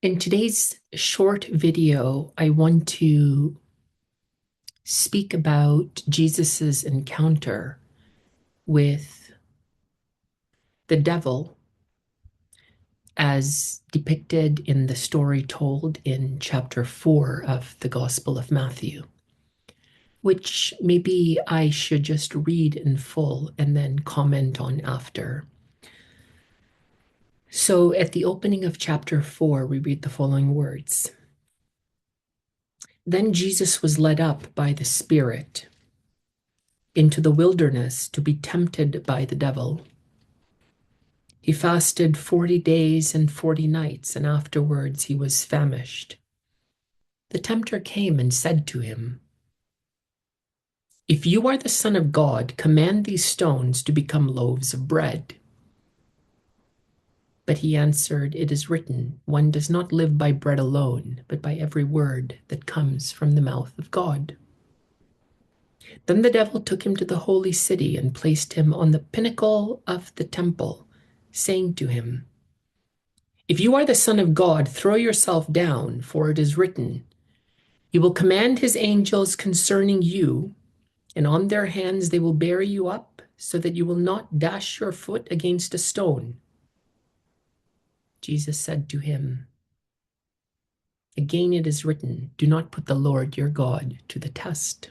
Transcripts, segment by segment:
In today's short video, I want to speak about Jesus's encounter with the devil as depicted in the story told in chapter 4 of the Gospel of Matthew, which maybe I should just read in full and then comment on after. So at the opening of chapter 4, we read the following words. Then Jesus was led up by the Spirit into the wilderness to be tempted by the devil. He fasted 40 days and 40 nights, and afterwards he was famished. The tempter came and said to him, "If you are the Son of God, command these stones to become loaves of bread." But he answered, "It is written, one does not live by bread alone, but by every word that comes from the mouth of God." Then the devil took him to the holy city and placed him on the pinnacle of the temple, saying to him, "If you are the Son of God, throw yourself down, for it is written, He will command His angels concerning you, and on their hands they will bear you up, so that you will not dash your foot against a stone." Jesus said to him, "Again it is written, do not put the Lord your God to the test."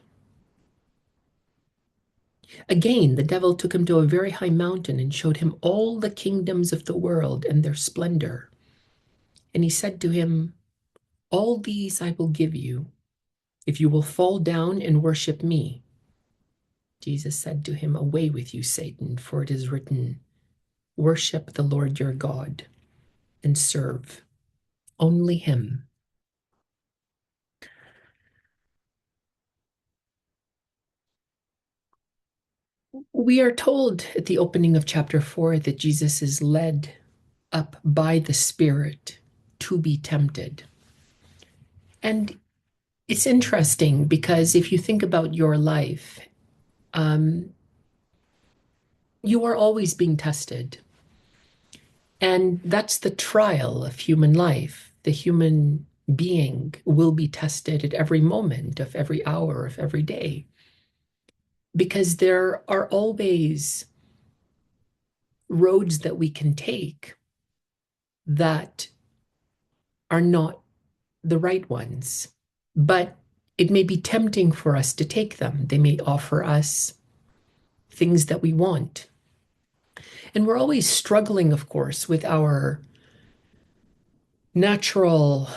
Again, the devil took him to a very high mountain and showed him all the kingdoms of the world and their splendor. And he said to him, "All these I will give you, if you will fall down and worship me." Jesus said to him, "Away with you, Satan, for it is written, worship the Lord your God and serve only him." We are told at the opening of chapter 4 that Jesus is led up by the Spirit to be tempted. And it's interesting because if you think about your life, um, you are always being tested. And that's the trial of human life. The human being will be tested at every moment of every hour of every day because there are always roads that we can take that are not the right ones. But it may be tempting for us to take them. They may offer us things that we want. And we're always struggling, of course, with our natural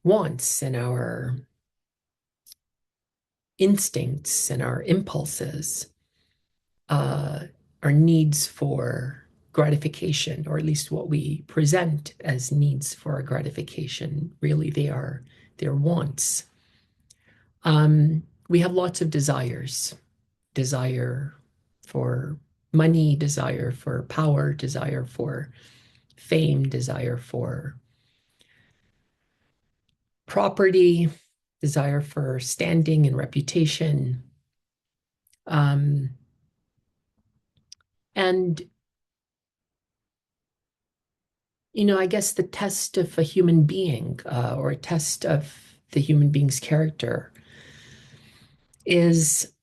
wants and our instincts and our impulses, uh, our needs for gratification, or at least what we present as needs for our gratification. Really, they're wants. We have lots of desires: desire for money, desire for power, desire for fame, desire for property, desire for standing and reputation. And, I guess the test of a human being, or a test of the human being's character, is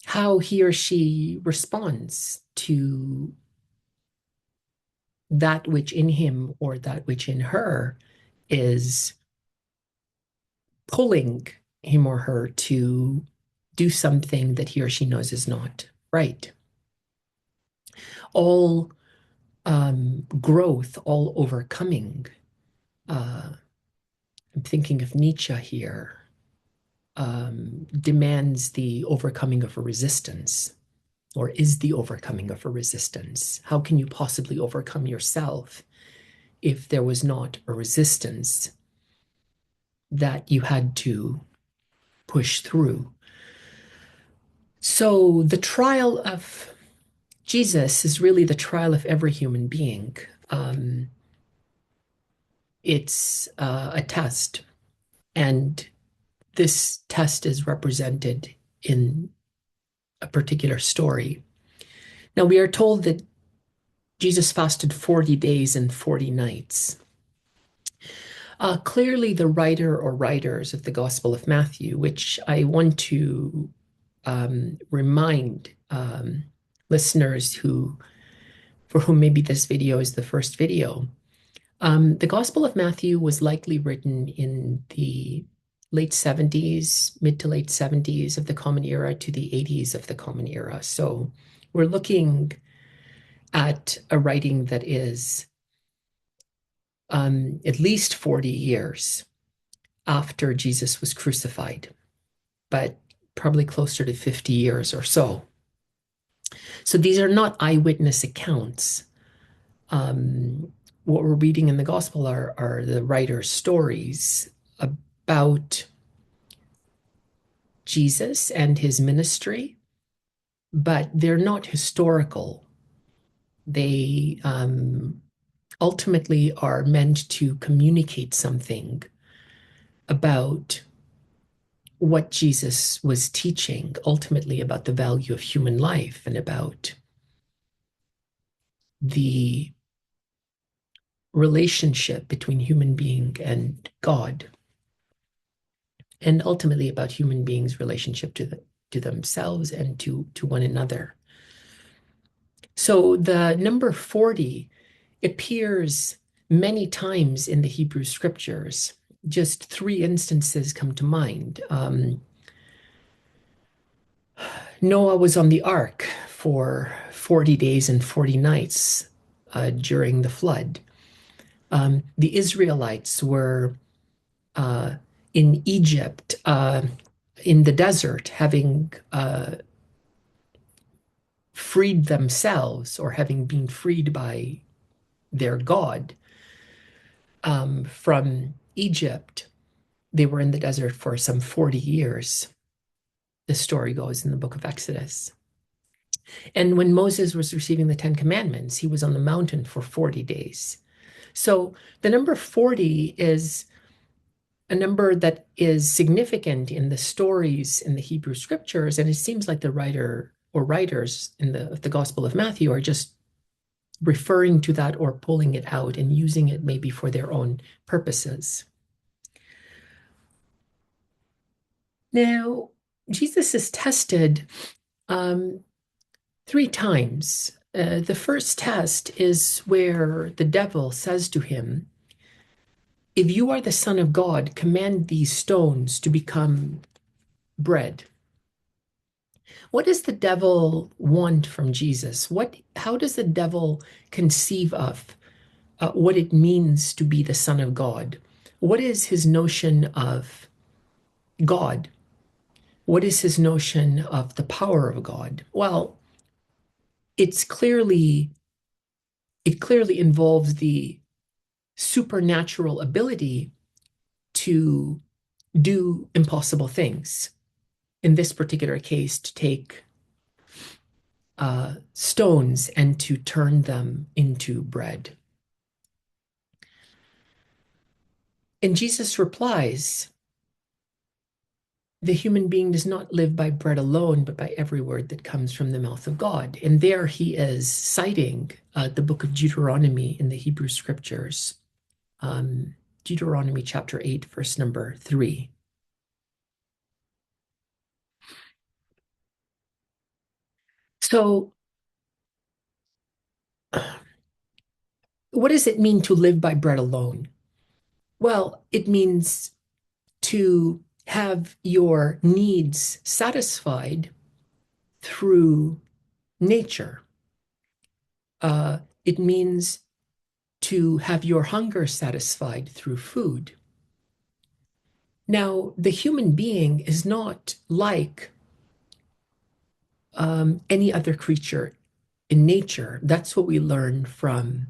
how he or she responds to that which in him or that which in her is pulling him or her to do something that he or she knows is not right. All growth, all overcoming. I'm thinking of Nietzsche here, demands the overcoming of a resistance, or is the overcoming of a resistance. How can you possibly overcome yourself if there was not a resistance that you had to push through? So the trial of Jesus is really the trial of every human being. It's a test, and this test is represented in a particular story. Now, we are told that Jesus fasted 40 days and 40 nights. Clearly, the writer or writers of the Gospel of Matthew, which I want to remind listeners for whom maybe this video is the first video. The Gospel of Matthew was likely written in the late 70s, mid to late 70s of the Common Era to the 80s of the Common Era. So we're looking at a writing that is at least 40 years after Jesus was crucified, but probably closer to 50 years or so. So these are not eyewitness accounts. What we're reading in the gospel are the writer's stories about Jesus and his ministry, but they're not historical. They ultimately are meant to communicate something about what Jesus was teaching, ultimately about the value of human life and about the relationship between human being and God, and ultimately about human beings' relationship to themselves and to one another. So the number 40 appears many times in the Hebrew scriptures. Just three instances come to mind. Noah was on the ark for 40 days and 40 nights during the flood. The Israelites were in Egypt, in the desert, having freed themselves or having been freed by their God from Egypt. They were in the desert for some 40 years. The story goes in the book of Exodus. And when Moses was receiving the 10 Commandments, he was on the mountain for 40 days. So the number 40 is a number that is significant in the stories in the Hebrew scriptures. And it seems like the writer or writers in the Gospel of Matthew are just referring to that or pulling it out and using it maybe for their own purposes. Now, Jesus is tested three times. The first test is where the devil says to him, "If you are the Son of God, command these stones to become bread." What does the devil want from Jesus? How does the devil conceive of what it means to be the Son of God? What is his notion of God? What is his notion of the power of God? Well, it clearly involves the supernatural ability to do impossible things. In this particular case, to take stones and to turn them into bread. And Jesus replies, "The human being does not live by bread alone, but by every word that comes from the mouth of God." And there he is citing the book of Deuteronomy in the Hebrew scriptures, Deuteronomy chapter 8, verse number 3. So, what does it mean to live by bread alone? Well, it means to have your needs satisfied through nature. It means to have your hunger satisfied through food. Now, the human being is not like any other creature in nature. That's what we learn from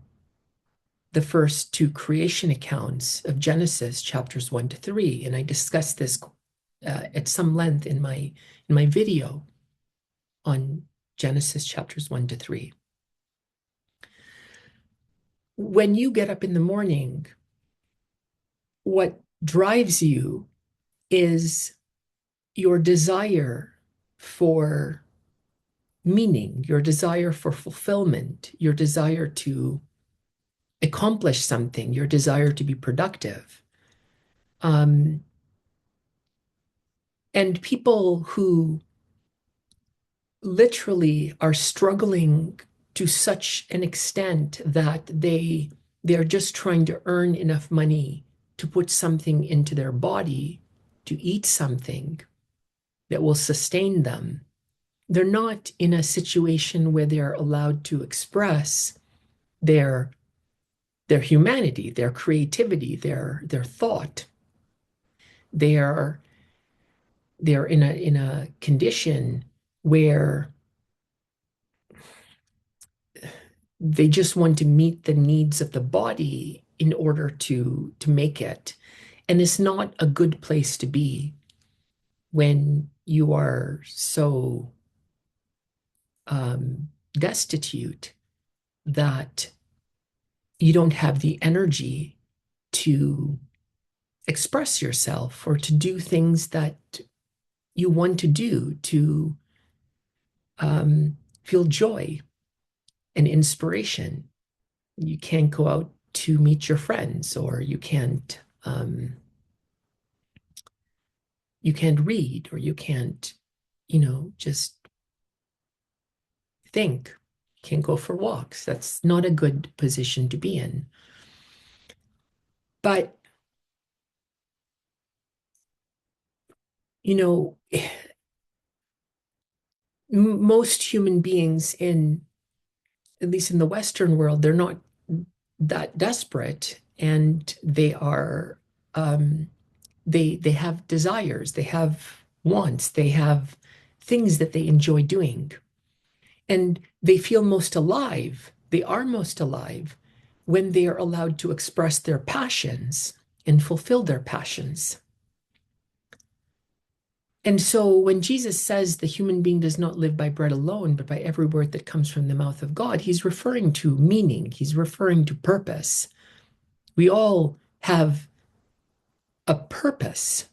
the first two creation accounts of Genesis, chapters 1 to 3. And I discussed this at some length in my video on Genesis chapters 1 to 3. When you get up in the morning, what drives you is your desire for meaning, your desire for fulfillment, your desire to accomplish something, your desire to be productive. Um, and people who literally are struggling to such an extent that they are just trying to earn enough money to put something into their body, to eat something that will sustain them. They're not in a situation where they're allowed to express their their humanity, their creativity, their thought. They're they're in a condition where they just want to meet the needs of the body in order to make it. And it's not a good place to be when you are so destitute that you don't have the energy to express yourself or to do things that you want to do, to feel joy and inspiration. You can't go out to meet your friends, or you can't read, or you can't, just think. You can't go for walks. That's not a good position to be in. But, you know, most human beings in, at least in the Western world, they're not that desperate, and um, they have desires, they have wants, they have things that they enjoy doing, and they feel most alive. They are most alive when they are allowed to express their passions and fulfill their passions. And so when Jesus says the human being does not live by bread alone, but by every word that comes from the mouth of God, he's referring to meaning, he's referring to purpose. We all have a purpose,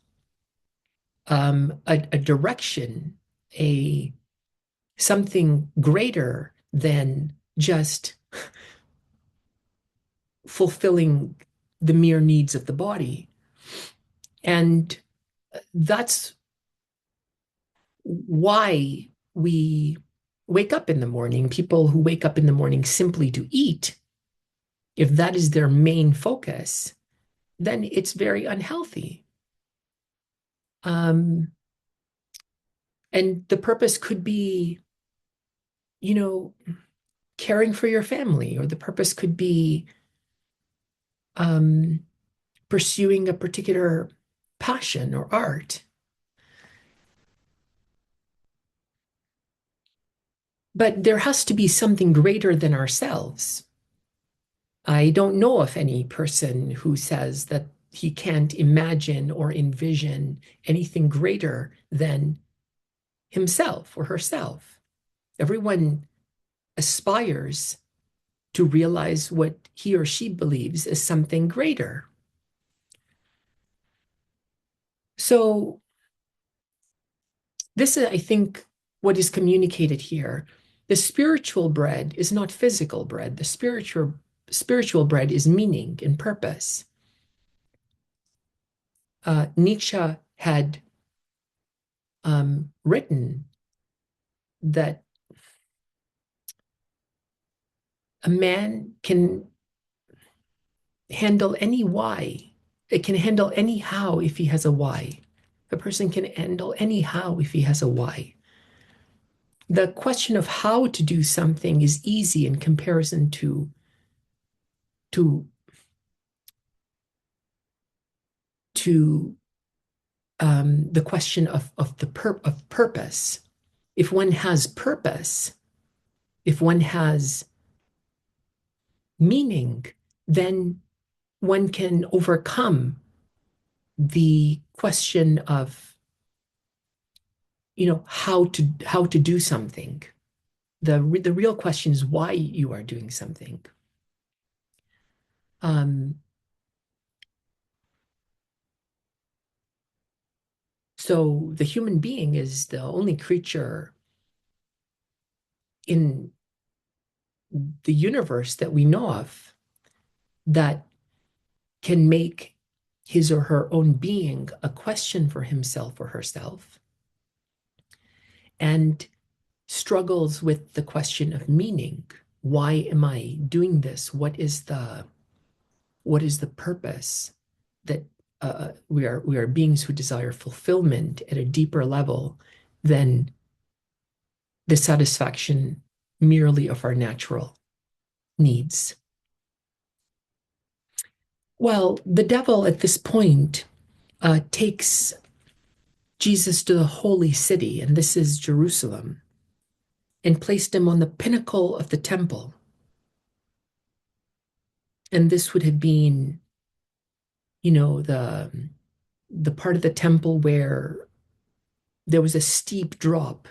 a direction, a something greater than just fulfilling the mere needs of the body. And that's why we wake up in the morning. People who wake up in the morning simply to eat, if that is their main focus, then it's very unhealthy. Um, and the purpose could be, you know, caring for your family, or the purpose could be um, pursuing a particular passion or art. But there has to be something greater than ourselves. I don't know of any person who says that he can't imagine or envision anything greater than himself or herself. Everyone aspires to realize what he or she believes is something greater. So, this is, I think, what is communicated here. The spiritual bread is not physical bread. The spiritual bread is meaning and purpose. Nietzsche had written that a man can handle any why. It can handle any how if he has a why. A person can handle any how if he has a why. The question of how to do something is easy in comparison to to the question of purpose. If one has purpose, if one has meaning, then one can overcome the question of, how to do something. The real question is why you are doing something. Um, so the human being is the only creature in the universe that we know of that can make his or her own being a question for himself or herself, and struggles with the question of meaning. Why am I doing this? What is the purpose? That we are beings who desire fulfillment at a deeper level than the satisfaction merely of our natural needs. Well, the devil at this point takes Jesus to the holy city, and this is Jerusalem, and placed him on the pinnacle of the temple. And this would have been, the part of the temple where there was a steep drop,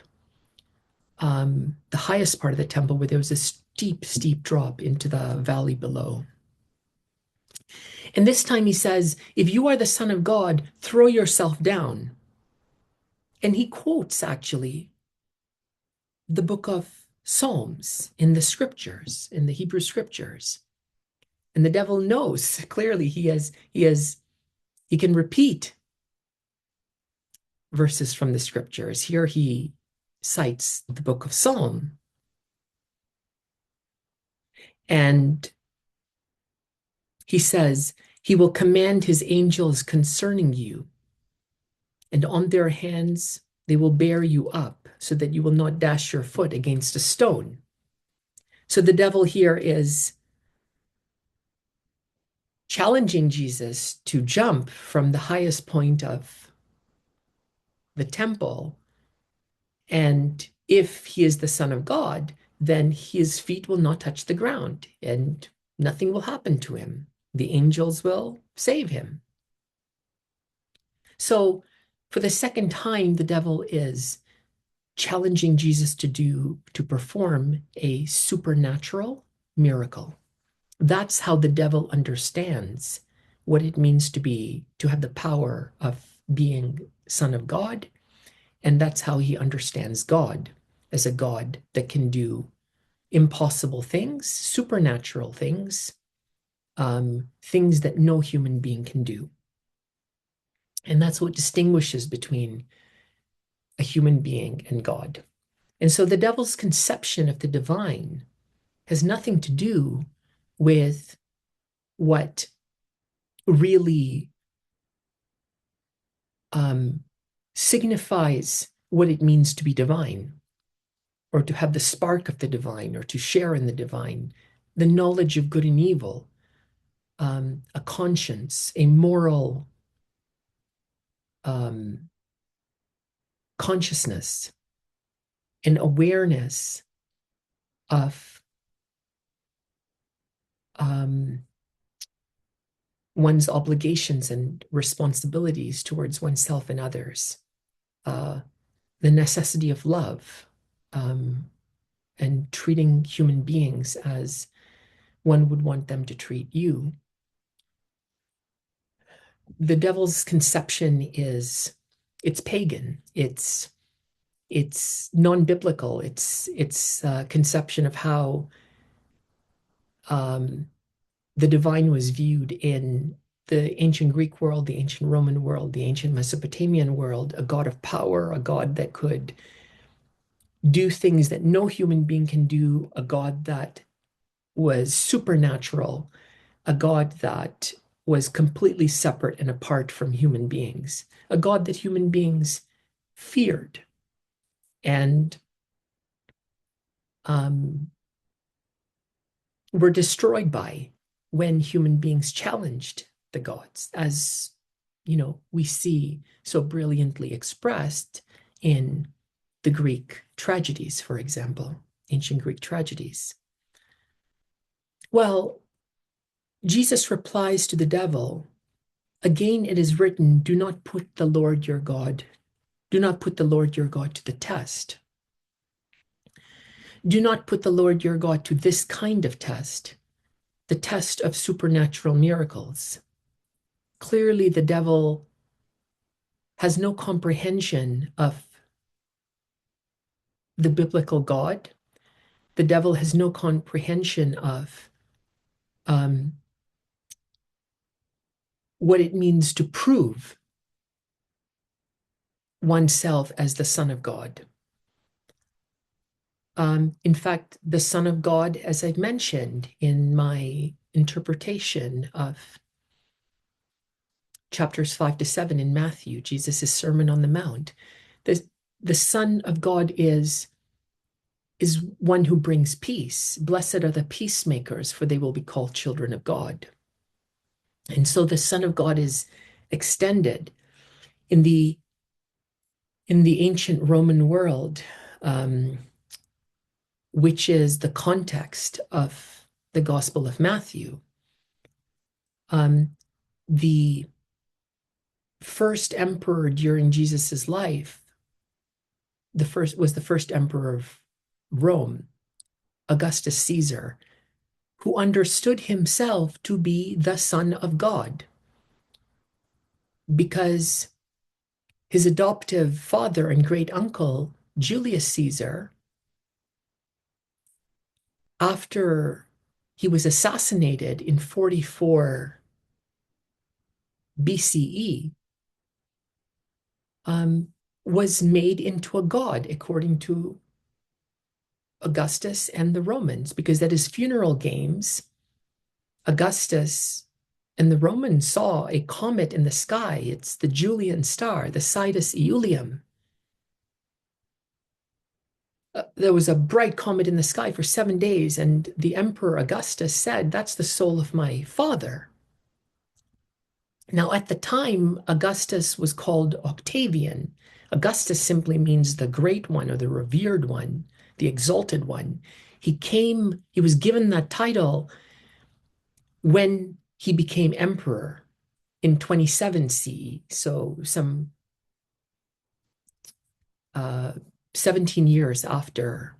the highest part of the temple where there was a steep, steep drop into the valley below. And this time he says, if you are the Son of God, throw yourself down. And he quotes actually the book of Psalms in the scriptures, in the Hebrew scriptures. And the devil knows clearly he can repeat verses from the scriptures. Here he cites the book of Psalm. And he says, he will command his angels concerning you, and on their hands they will bear you up so that you will not dash your foot against a stone. So the devil here is challenging Jesus to jump from the highest point of the temple. And if he is the Son of God, then his feet will not touch the ground and nothing will happen to him. The angels will save him. So for the second time, the devil is challenging Jesus to perform a supernatural miracle. That's how the devil understands what it means to have the power of being Son of God. And that's how he understands God, as a God that can do impossible things, supernatural things, things that no human being can do. And that's what distinguishes between a human being and God. And so the devil's conception of the divine has nothing to do with what really signifies what it means to be divine, or to have the spark of the divine, or to share in the divine, the knowledge of good and evil, a conscience, a moral consciousness, an awareness of one's obligations and responsibilities towards oneself and others, the necessity of love, and treating human beings as one would want them to treat you. The devil's conception it's pagan, it's non-biblical, it's conception of how the divine was viewed in the ancient Greek world, the ancient Roman world, the ancient Mesopotamian world, a god of power, a god that could do things that no human being can do, a god that was supernatural, a god that was completely separate and apart from human beings, a god that human beings feared and were destroyed by when human beings challenged the gods, as we see so brilliantly expressed in the Greek tragedies, for example, ancient Greek tragedies. Well, Jesus replies to the devil, again it is written, do not put the Lord your God to the test. Do not put the Lord your God to this kind of test, the test of supernatural miracles. Clearly, the devil has no comprehension of the biblical God. The devil has no comprehension of what it means to prove oneself as the Son of God. In fact, the Son of God, as I've mentioned in my interpretation of chapters 5 to 7 in Matthew, Jesus' Sermon on the Mount, the Son of God is one who brings peace. Blessed are the peacemakers, for they will be called children of God. And so the Son of God is extended in the ancient Roman world, which is the context of the Gospel of Matthew. The first emperor during Jesus's life, the first emperor of Rome, Augustus Caesar, who understood himself to be the Son of God, because his adoptive father and great uncle, Julius Caesar, after he was assassinated in 44 BCE, was made into a god according to Augustus and the Romans, because at his funeral games, Augustus and the Romans saw a comet in the sky. It's the Julian star, the Sidus Iulium. There was a bright comet in the sky for 7 days, and the Emperor Augustus said, "That's the soul of my father." Now, at the time, Augustus was called Octavian. Augustus simply means the great one, or the revered one, the exalted one. He was given that title when he became emperor in 27 CE, so some 17 years after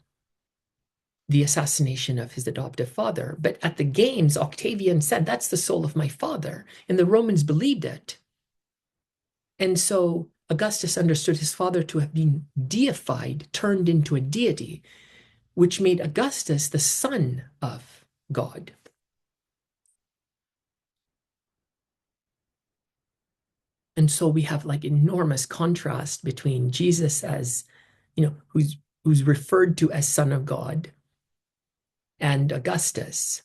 the assassination of his adoptive father. But at the games, Octavian said, "That's the soul of my father." And the Romans believed it. And so Augustus understood his father to have been deified, turned into a deity, which made Augustus the son of God. And so we have like enormous contrast between Jesus as, who's referred to as Son of God, and Augustus.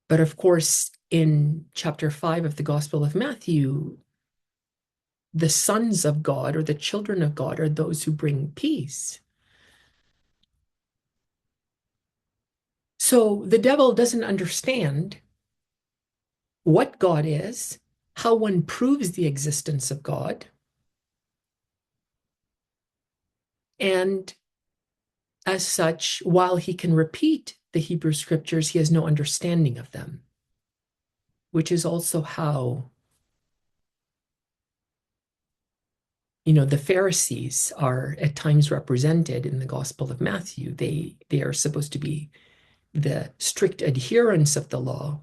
But of course, in chapter 5 of the Gospel of Matthew, the sons of God, or the children of God, are those who bring peace. So the devil doesn't understand what God is, how one proves the existence of God, and as such, while he can repeat the Hebrew scriptures, he has no understanding of them, which is also how, the Pharisees are at times represented in the Gospel of Matthew. They are supposed to be the strict adherents of the law,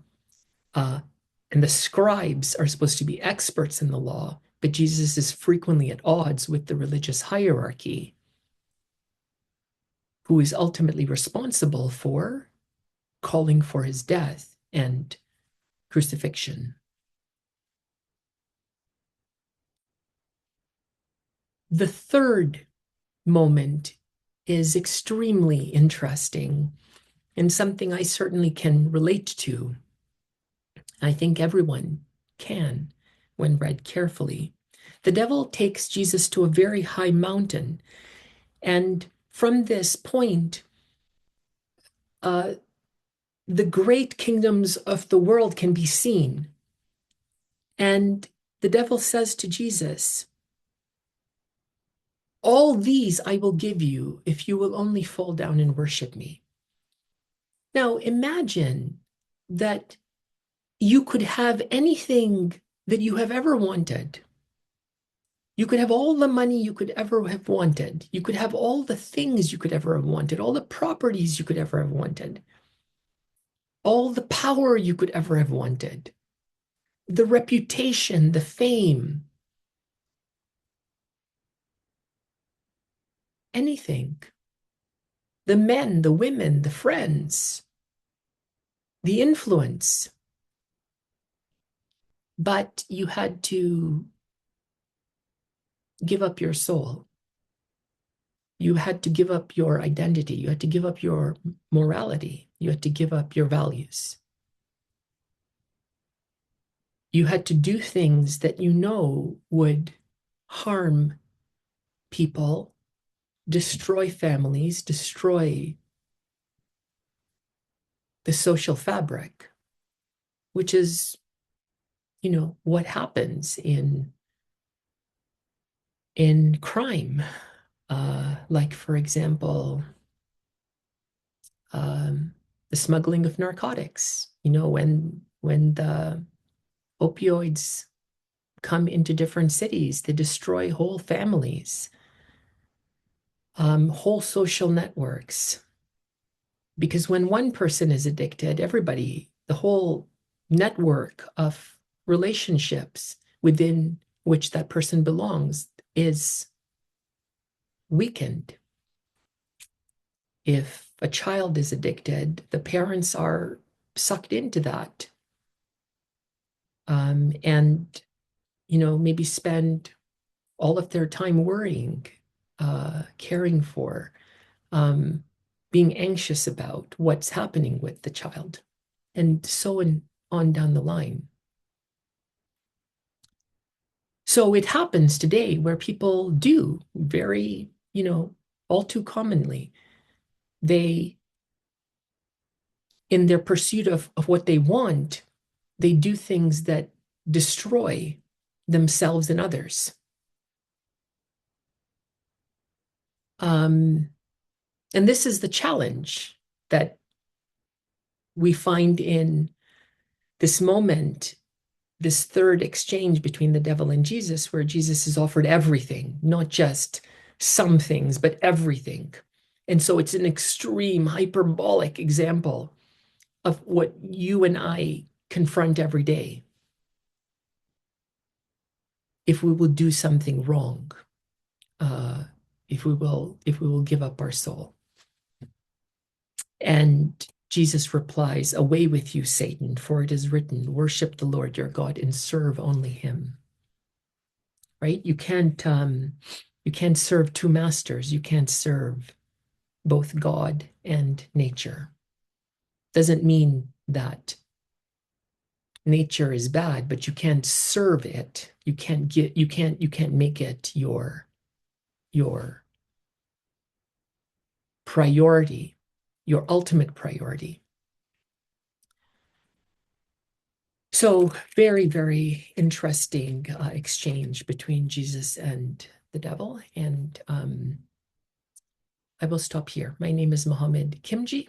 and the scribes are supposed to be experts in the law, but Jesus is frequently at odds with the religious hierarchy, who is ultimately responsible for calling for his death and crucifixion. The third moment is extremely interesting and something I certainly can relate to. I think everyone can when read carefully. The devil takes Jesus to a very high mountain, and from this point, the great kingdoms of the world can be seen. And the devil says to Jesus, "All these I will give you if you will only fall down and worship me." Now imagine that you could have anything that you have ever wanted. You could have all the money you could ever have wanted. You could have all the things you could ever have wanted, all the properties you could ever have wanted, all the power you could ever have wanted, the reputation, the fame, anything. The men, the women, the friends, the influence. but you had to give up your soul. You had to give up your identity. You had to give up your morality. You had to give up your values. You had to do things that you know would harm people, destroy families, destroy the social fabric, which is, what happens in crime. Like, for example, the smuggling of narcotics. When the opioids come into different cities, they destroy whole families, whole social networks. Because when one person is addicted, everybody, the whole network of relationships within which that person belongs is weakened. If a child is addicted, the parents are sucked into that, and maybe spend all of their time worrying, caring for, being anxious about what's happening with the child, and so on down the line. So it happens today where people do very, all too commonly, they, in their pursuit of what they want, they do things that destroy themselves and others. And this is the challenge that we find in this moment, this third exchange between the devil and Jesus, where Jesus is offered everything, not just some things, but everything. And so it's an extreme, hyperbolic example of what you and I confront every day. If we will do something wrong, if we will give up our soul. And Jesus replies, "Away with you, Satan, for it is written, worship the Lord your God and serve only him." Right? You can't serve two masters. You can't serve both God and nature. Doesn't mean that nature is bad, but you can't serve it. You can't make it your priority, your ultimate priority. So very, very interesting exchange between Jesus and the devil. And I will stop here. My name is Mohammed Kimji.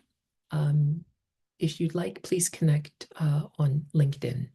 If you'd like, please connect on LinkedIn.